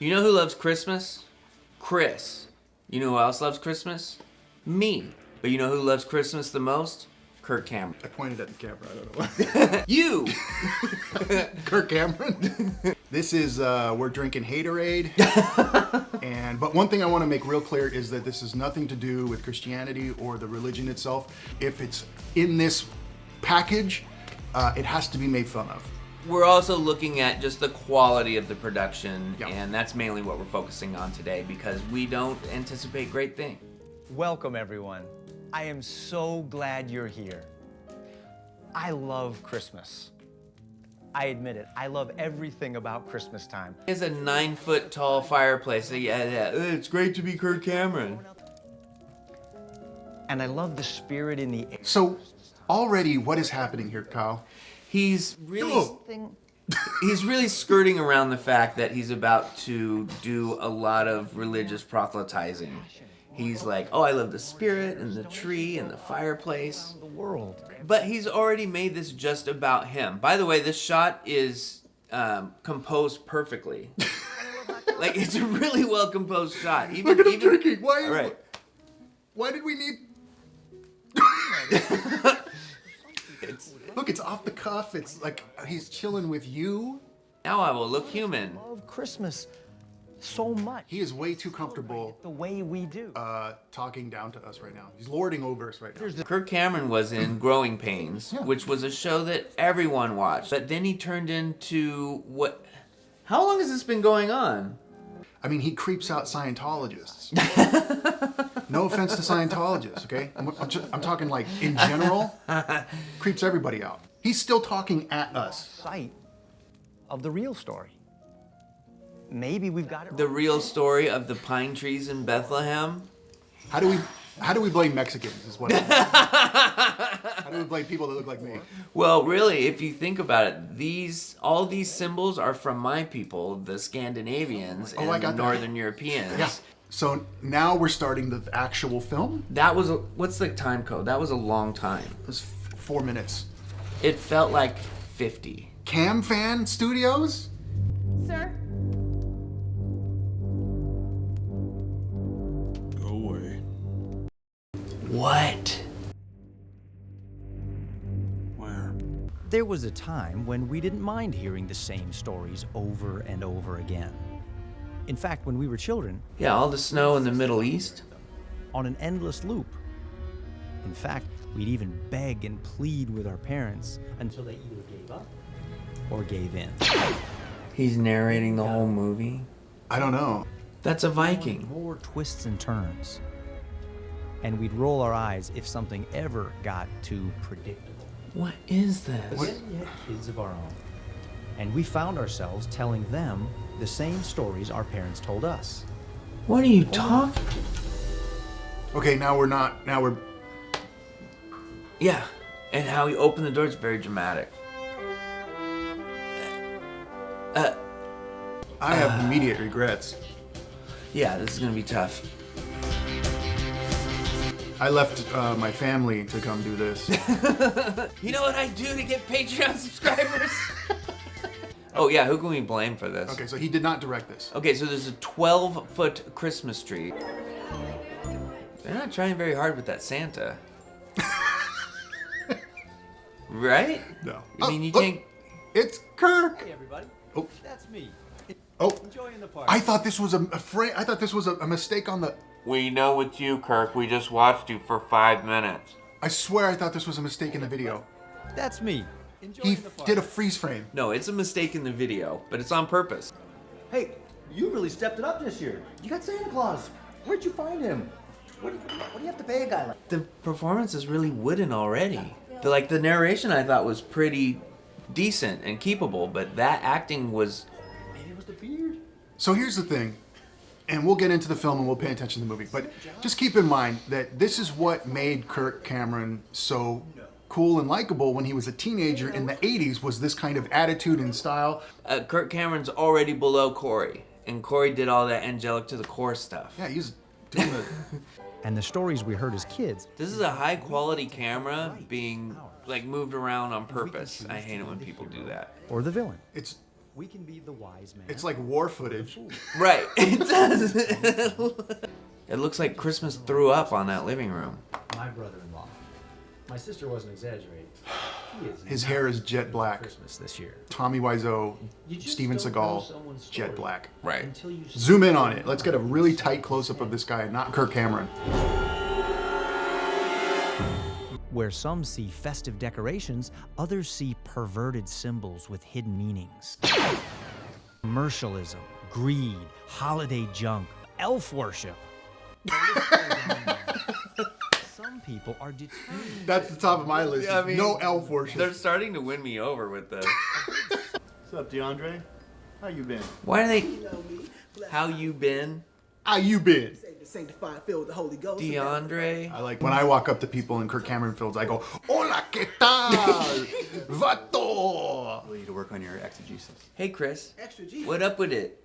You know who loves Christmas? Chris. You know who else loves Christmas? Me. But you know who loves Christmas the most? Kirk Cameron. I pointed at the camera, I don't know why. You! Kirk Cameron. This is, we're drinking Haterade. But one thing I want to make real clear is that this has nothing to do with Christianity or the religion itself. If it's in this package, it has to be made fun of. We're also looking at just the quality of the production, Yep. and that's mainly what we're focusing on today because we don't anticipate great things. Welcome, everyone. I am so glad you're here. I love Christmas. I admit it, I love everything about Christmas time. It's a 9-foot tall fireplace. Yeah, it's great to be Kirk Cameron. And I love the spirit in the air. So, already, what is happening here, Kyle? He's really skirting around the fact that he's about to do a lot of religious proselytizing. He's like, oh, I love the spirit and the tree and the fireplace. The world. But he's already made this just about him. By the way, this shot is composed perfectly. Like, it's a really well composed shot. Look at him drinking. Why did we need... Look, it's off the cuff. It's like he's chilling with you. Now I will look human. I love Christmas so much. He is way too comfortable The way we do. talking down to us right now. He's lording over us right now. Kirk Cameron was in Growing Pains, which was a show that everyone watched. But then he turned into what... How long has this been going on? I mean, he creeps out Scientologists. No offense to Scientologists, okay? I'm talking like in general, creeps everybody out. He's still talking at us. Sight of the real story. Maybe we've got it The real story of the pine trees in Bethlehem? How do we blame Mexicans is what I mean. How do we blame people that look like me? Well, really, if you think about it, all these symbols are from my people, the Scandinavians and I the got that. Northern Europeans. Yeah. So now we're starting the actual film. That was what's the time code? That was a long time. It was 4 minutes. It felt like 50. Cam Fan Studios? Sir? Go away. What? Where? There was a time when we didn't mind hearing the same stories over and over again. In fact, when we were children, Yeah, all the snow in the Middle East. on an endless loop. In fact, we'd even beg and plead with our parents until they either gave up or gave in. He's narrating the whole movie. I don't know. That's a Viking. More twists and turns. And we'd roll our eyes if something ever got too predictable. What is this? What? Then we had kids of our own. And we found ourselves telling them the same stories our parents told us. What are you talking? Okay, now we're... Yeah, and how he opened the door is very dramatic. I have immediate regrets. Yeah, this is gonna be tough. I left my family to come do this. You know what I do to get Patreon subscribers? Oh yeah, who can we blame for this? Okay, so he did not direct this. Okay, so there's a 12-foot Christmas tree. They're not trying very hard with that Santa. Right? No. I mean, you look, can't... It's Kirk. Hey everybody, Oh. that's me. Oh, Enjoying the party. I thought this was I thought this was a mistake on the... We know it's you, Kirk. We just watched you for 5 minutes. I swear I thought this was a mistake in the video. That's me. He Enjoying the party. did a freeze frame. No, it's a mistake in the video, but it's on purpose. Hey, you really stepped it up this year. You got Santa Claus. Where'd you find him? What do you have to pay a guy like? The performance is really wooden already. The narration I thought was pretty decent and keepable, but that acting was... Maybe it was the beard. So here's the thing, and we'll get into the film and we'll pay attention to the movie, but just keep in mind that this is what made Kirk Cameron so cool and likable when he was a teenager in the 80s, was this kind of attitude and style. Kirk Cameron's already below Corey, and Corey did all that angelic to the core stuff. Yeah, he's doing the... And the stories we heard as kids, This is a high quality camera being moved around on purpose. I hate it when people do that. or the villain. It's we can be the wise man. It's like war footage. Right. It does. It looks like Christmas threw up on that living room. My brother-in-law. My sister wasn't exaggerating. He is His not hair is jet black. Christmas this year. Tommy Wiseau, You just Steven don't know Seagal, someone's jet story black. Right. until you Zoom in on it. Let's get a really tight close-up of this guy, not Kirk Cameron. Where some see festive decorations, others see perverted symbols with hidden meanings. Commercialism, greed, holiday junk, elf worship. Some people are determined. That's the top of my list. Yeah, I mean, no elf worship. They're starting to win me over with this. What's up, DeAndre? How you been? Why are they... How you been, How you been? Sanctified, filled with the Holy Ghost. DeAndre? I like when I walk up to people in Kirk Cameron fields, I go, "Hola, ¿qué tal? Vato." We need to work on your exegesis. Hey, Chris. Extra G. What up with it?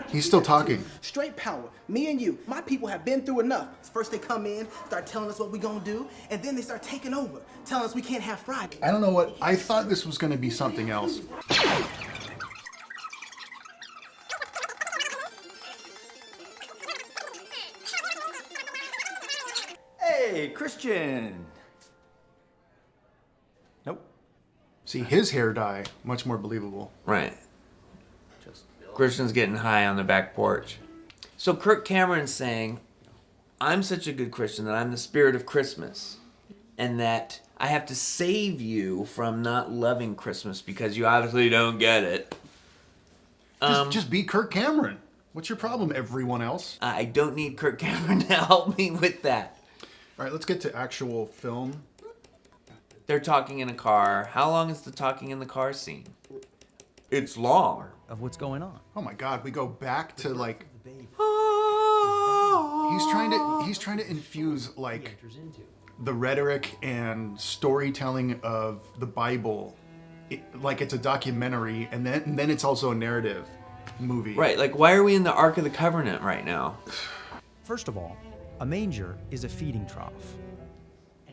He's still talking. Straight power. Me and you, my people have been through enough. First they come in, start telling us what we gonna do, and then they start taking over, telling us we can't have Friday. I don't know what, I thought this was going to be something else. Hey, Christian! Nope. See, his hair dye, much more believable. Right. Christian's getting high on the back porch. So Kirk Cameron's saying, I'm such a good Christian that I'm the spirit of Christmas. And that I have to save you from not loving Christmas because you obviously don't get it. Just be Kirk Cameron. What's your problem, everyone else? I don't need Kirk Cameron to help me with that. All right, let's get to actual film. They're talking in a car. How long is the talking in the car scene? It's long. Of what's going on. Oh my God, we go back to like, he's trying to infuse like the rhetoric and storytelling of the Bible, like it's a documentary, and then it's also a narrative movie. Right, like why are we in the Ark of the Covenant right now? First of all, a manger is a feeding trough.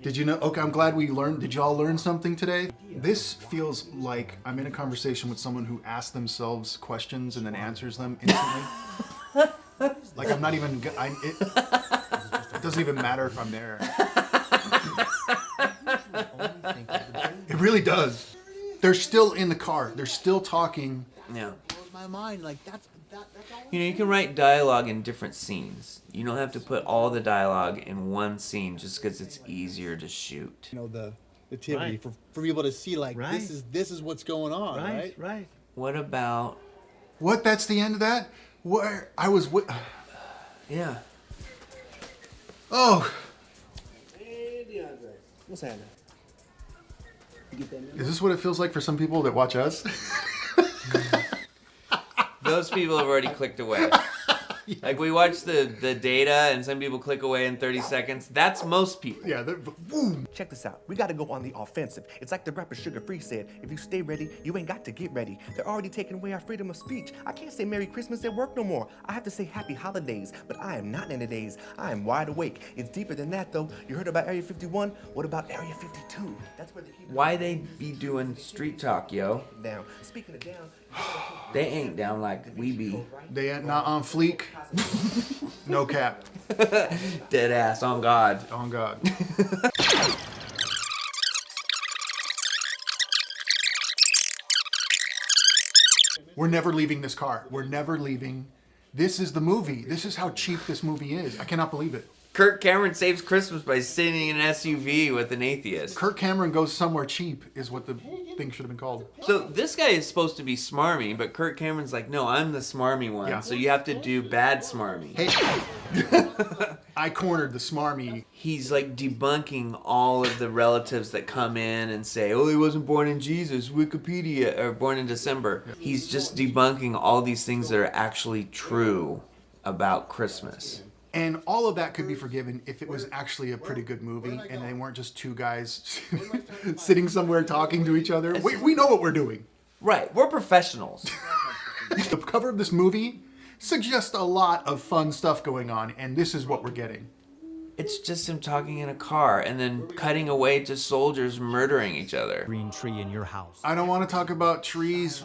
Did you know? Okay, I'm glad we learned. Did y'all learn something today? This feels like I'm in a conversation with someone who asks themselves questions and then answers them instantly. Like I'm not even. It doesn't even matter if I'm there. It really does. They're still in the car. They're still talking. Yeah. My mind, like that's all. You know, you can write dialogue in different scenes. You don't have to put all the dialogue in one scene just because it's easier to shoot. You know, the nativity Right. for people to see, like Right. this is what's going on, right? Right. What about... What? That's the end of that? Where I was. Yeah. Oh, Hey, DeAndre. What's happening? You get that number? is this what it feels like for some people that watch us? Those people have already clicked away. Like we watch the data and some people click away in 30 seconds. That's most people. Yeah. Boom. Check this out. We got to go on the offensive. It's like the rapper Sugar Free said, if you stay ready, you ain't got to get ready. They're already taking away our freedom of speech. I can't say Merry Christmas at work no more. I have to say Happy Holidays, but I am not in the days. I am wide awake. It's deeper than that, though. You heard about Area 51? What about Area 52? That's where they keep Why they be doing street talk, yo? down. Speaking of down, They ain't down like we be. They ain't not on fleek. No cap. Dead ass on God. On God. We're never leaving this car. We're never leaving. This is the movie. This is how cheap this movie is. I cannot believe it. Kirk Cameron saves Christmas by sitting in an SUV with an atheist. Kirk Cameron goes somewhere cheap is what the thing should have been called. So this guy is supposed to be smarmy, but Kirk Cameron's like, no, I'm the smarmy one. Yeah. So you have to do bad smarmy. Hey, I cornered the smarmy. He's like debunking all of the relatives that come in and say, oh, he wasn't born in Jesus, Wikipedia, or born in December. He's just debunking all these things that are actually true about Christmas. And all of that could be forgiven if it was actually a pretty good movie and they weren't just two guys sitting somewhere talking to each other. We know what we're doing. Right, we're professionals. The cover of this movie suggests a lot of fun stuff going on, and this is what we're getting. It's just him talking in a car and then cutting away to soldiers murdering each other. Green tree in your house. I don't want to talk about trees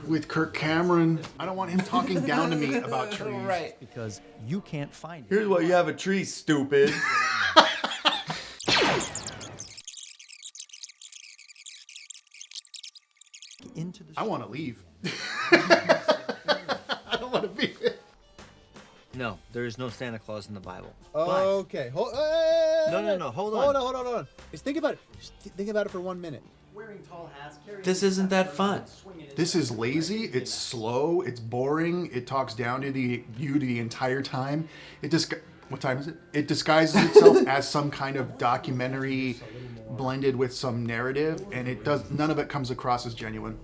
with Kirk Cameron. I don't want him talking down to me about trees. Right. Because you can't find it. Here's why you have a tree, stupid. Into the I want to leave. I don't want to be here. No, there is no Santa Claus in the Bible. Okay. No, hold on. Hold on. Just think about it. Just think about it for 1 minute. Wearing tall hats, carrying This isn't that fun. This is lazy. It's slow. It's boring. It talks down to you the entire time. What time is it? It disguises itself as some kind of documentary blended with some narrative, and none of it comes across as genuine.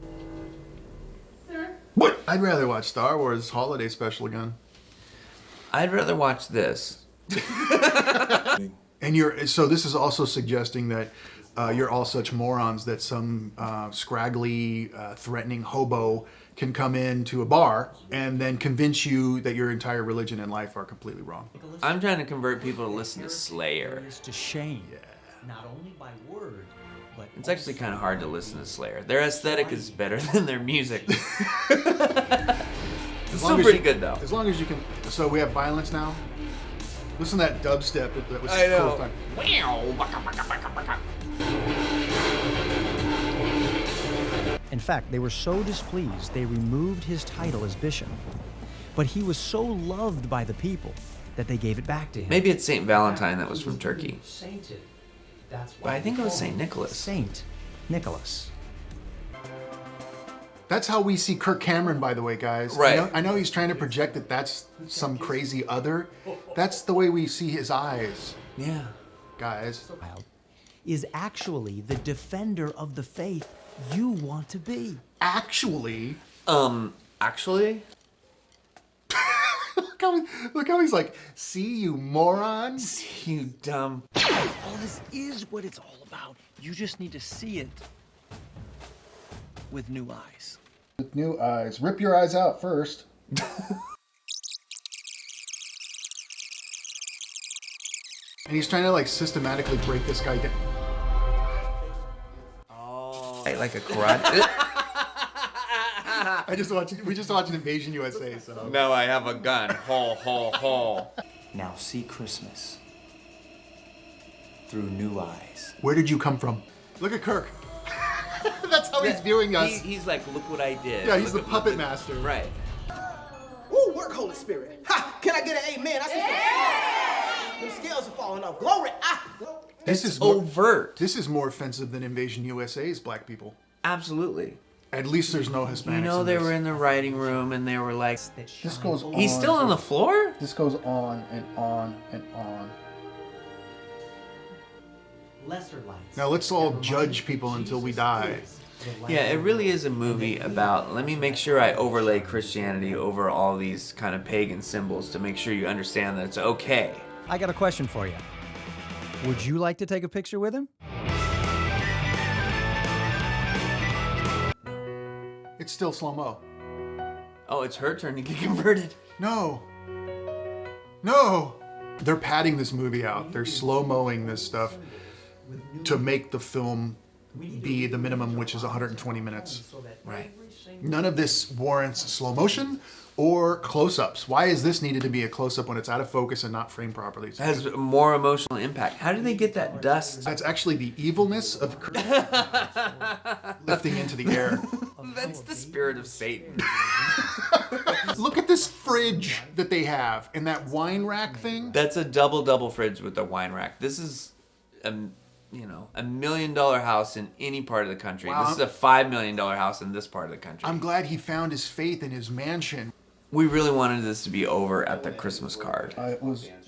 Sir? What? I'd rather watch Star Wars Holiday Special again. I'd rather watch this. And so this is also suggesting that you're all such morons that some scraggly, threatening hobo can come into a bar and then convince you that your entire religion and life are completely wrong. I'm trying to convert people to listen to Slayer. to shame. Not only by word, but It's actually kind of hard to listen to Slayer. Their aesthetic is better than their music. It's still pretty good though. As long as you can. So we have violence now. Listen to that dubstep. That was I know. cool. In fact, they were so displeased they removed his title as bishop. But he was so loved by the people that they gave it back to him. Maybe it's Saint Valentine that was from Turkey. Sainted. That's But I think it was Saint Nicholas. Saint Nicholas. That's how we see Kirk Cameron, by the way, guys. Right. I know he's trying to project that that's some crazy other. That's the way we see his eyes, Yeah. guys. Is actually the defender of the faith you want to be. Actually, Actually? look how he's like, see you moron. You dumb. All this is what it's all about. You just need to see it with new eyes. With new eyes. Rip your eyes out first. And he's trying to like systematically break this guy down. Like a karate. We just watched Invasion USA, so. No, I have a gun. Ho, ho, ho. Now see Christmas through new eyes. Where did you come from? Look at Kirk. That's how he's viewing us. He's like, look what I did. Yeah, he's Look the at- puppet master. Right. Ooh, work, Holy Spirit. Ha! Can I get an amen? I see them scales are falling off. Glory. This is overt. This is more offensive than Invasion USA's black people. Absolutely. At least there's no Hispanics. You know, in they this. were in the writing room and they were like, This goes on. he's still on the floor? This goes on and on and on. lesser lights. Now let's all judge people until we die. Yeah, it really is a movie about, let me make sure I overlay Christianity over all these kind of pagan symbols to make sure you understand that it's okay. I got a question for you. Would you like to take a picture with him? It's still slow-mo. Oh, it's her turn to get converted. No. No. They're padding this movie out. They're slow-moing this stuff to make the film be the minimum, which is 120 minutes. Right. None of this warrants slow motion or close-ups. Why is this needed to be a close-up when it's out of focus and not framed properly? It has more emotional impact. How did they get that dust? That's actually the evilness of lifting into the air. That's the spirit of Satan. Look at this fridge that they have and that wine rack thing. That's a double fridge with a wine rack. This is $1 million house in any part of the country. Wow. This is a $5 million house in this part of the country. I'm glad he found his faith in his mansion. We really wanted this to be over at the Christmas card.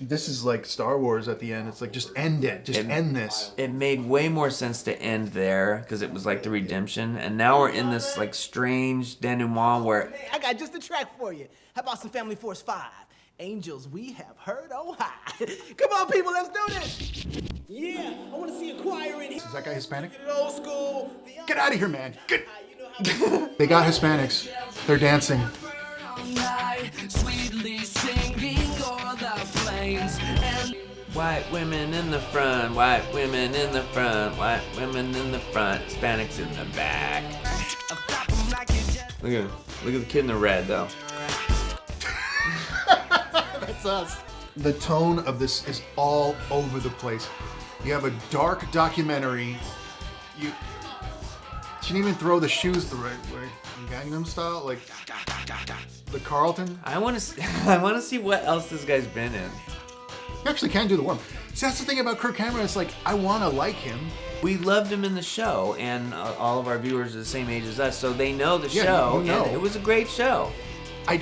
This is like Star Wars at the end. It's like, just end it. Just end this. It made way more sense to end there because it was like the redemption. And now we're in this like strange denouement where I got just the track for you. How about some Family Force 5? Angels we have heard on high. Come on, people, let's do this. Yeah, I want to see a choir in here. Is that guy Hispanic? Get it old school. Get out of here, man. Get. They got Hispanics. They're dancing. Sweetly singing o'er the plains and White women in the front, white women in the front, white women in the front, Hispanics in the back. Look at the kid in the red though. That's us. The tone of this is all over the place. You have a dark documentary. She didn't even throw the shoes the right way. Gangnam Style, like the Carlton. I want to see what else this guy's been in. You actually can do the worm. See, that's the thing about Kirk Cameron. It's like I want to like him. We loved him in the show, and all of our viewers are the same age as us, so they know the Yeah, show. you know. And it was a great show. I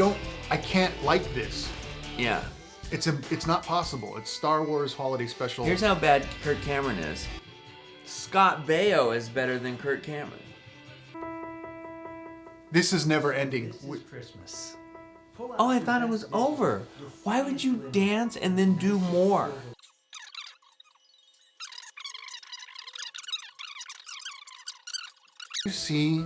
can't like this. Yeah. It's not possible. It's Star Wars Holiday Special. Here's how bad Kirk Cameron is. Scott Baio is better than Kirk Cameron. This is never ending. This is Christmas. Oh, I thought it was over. Why would you dance and then do more? You see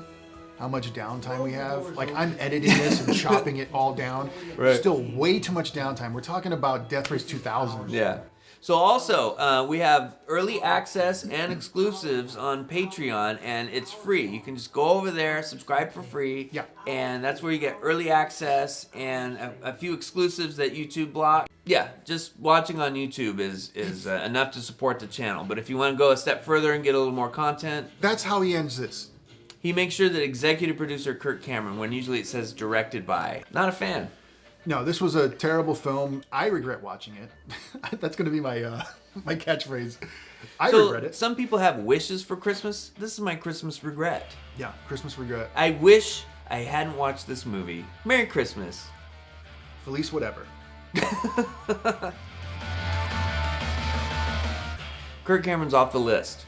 how much downtime we have? Like, I'm editing this and chopping it all down. Right. Still way too much downtime. We're talking about Death Race 2000. Yeah. So also, we have early access and exclusives on Patreon, and it's free. You can just go over there, subscribe for free. Yeah. And that's where you get early access and a few exclusives that YouTube block. Yeah, just watching on YouTube is enough to support the channel. But if you want to go a step further and get a little more content, That's how he ends this. he makes sure that executive producer Kirk Cameron, when usually it says directed by. Not a fan. No, this was a terrible film. I regret watching it. That's going to be my my catchphrase. I regret it. Some people have wishes for Christmas. This is my Christmas regret. Yeah, Christmas regret. I wish I hadn't watched this movie. Merry Christmas. Felice whatever. Kirk Cameron's off the list.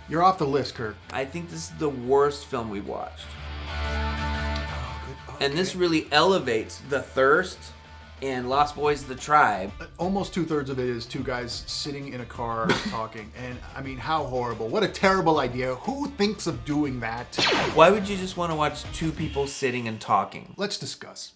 You're off the list, Kirk. I think this is the worst film we've watched. Okay. And this really elevates The Thirst and Lost Boys the Tribe. Almost 2/3 of it is two guys sitting in a car talking. And I mean, how horrible. What a terrible idea. Who thinks of doing that? Why would you just want to watch two people sitting and talking? Let's discuss.